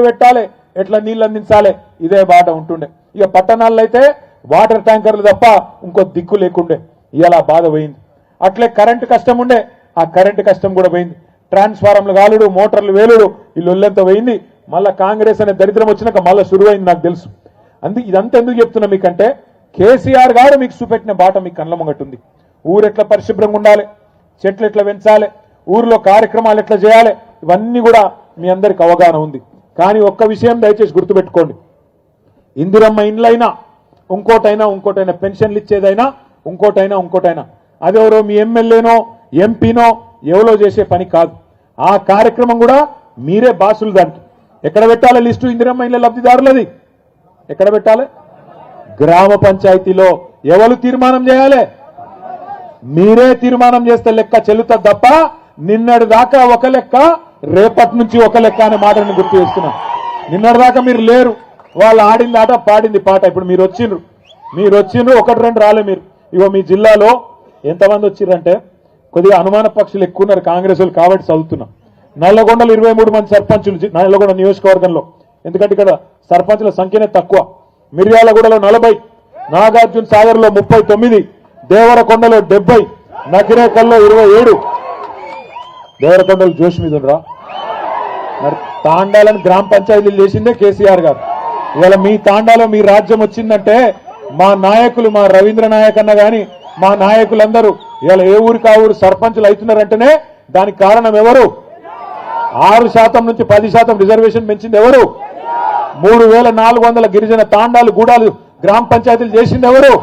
పెట్టాలి, ఎట్లా నీళ్ళు అందించాలి, ఇదే బాట ఉంటుండే. ఇక పట్టణాల్లో అయితే వాటర్ ట్యాంకర్లు తప్ప ఇంకో దిక్కు లేకుండే. ఇలా బాధ పోయింది. అట్లే కరెంటు కష్టం ఉండే, ఆ కరెంటు కష్టం కూడా పోయింది. ట్రాన్స్ఫారంలు కాలుడు, మోటార్లు వేలుడు, ఈ లొల్లెంత పోయింది. మళ్ళా కాంగ్రెస్ అనే దరిద్రం వచ్చినాక మళ్ళీ శురువైంది. నాకు తెలుసు. ఇదంతా ఎందుకు చెప్తున్నా మీకంటే, కేసీఆర్ గారు మీకు చూపెట్టిన బాట మీకు కళ్ళ ముంగటుంది. ఊరు ఎట్లా పరిశుభ్రంగా ఉండాలి, చెట్లు ఎట్లా పెంచాలి, ఊరిలో కార్యక్రమాలు ఎట్లా చేయాలి, ఇవన్నీ కూడా మీ అందరికి అవగాహన ఉంది. కానీ ఒక్క విషయం దయచేసి గుర్తుపెట్టుకోండి, ఇందిరమ్మ ఇండ్లైనా ఇంకోటైనా పెన్షన్లు ఇచ్చేదైనా ఇంకోటైనా అదెవరో మీ ఎమ్మెల్యేనో ఎంపీనో ఎవరో చేసే పని కాదు. ఆ కార్యక్రమం కూడా మీరే బాసులు. దానికి ఎక్కడ పెట్టాలి లిస్టు? ఇందిరమ్మ ఇండ్ల లబ్ధిదారులది ఎక్కడ పెట్టాలి? గ్రామ పంచాయతీలో. ఎవరు తీర్మానం చేయాలి? మీరే తీర్మానం చేస్తే లెక్క చెల్లుతుంది తప్ప నిన్నటి దాకా ఒక లెక్క, రేపటి నుంచి ఒక లెక్క అనే మాటను గుర్తు చేస్తున్నాం. నిన్నటి దాకా మీరు లేరు, వాళ్ళు ఆడింది ఆట పాడింది పాట. ఇప్పుడు మీరు వచ్చిండ్రు, ఒకటి రెండు రాలే. మీరు ఇగో మీ జిల్లాలో ఎంతమంది వచ్చిర్రంటే కొద్దిగా అనుమాన పక్షులు ఎక్కువ ఉన్నారు కాంగ్రెస్ వాళ్ళు కాబట్టి చదువుతున్నాం. నల్లగొండలో 23 మంది సర్పంచులు నల్లగొండ నియోజకవర్గంలో, ఎందుకంటే ఇక్కడ సర్పంచుల సంఖ్యనే తక్కువ. మిర్యాలగూడలో 40, నాగార్జున సాగర్లో 39, దేవరకొండలో 70, నకిరేకల్లో 27. దేవరకొండలు జోష్ మీద ఉండరా? మరి తాండాలను గ్రామ పంచాయతీలు చేసిందే కేసీఆర్ గారు. ఇవాళ మీ తాండాలో మీ రాజ్యం వచ్చిందంటే మా నాయకులు, మా రవీంద్ర నాయక్ అన్న గాని మా నాయకులందరూ ఇవాళ ఏ ఊరికి ఆ ఊరు సర్పంచులు అవుతున్నారంటేనే దానికి కారణం ఎవరు? 6% నుంచి 10% రిజర్వేషన్ పెంచింది ఎవరు? 3400 గిరిజన తాండాలు గూడాలు గ్రామ పంచాయతీలు చేసింది ఎవరు?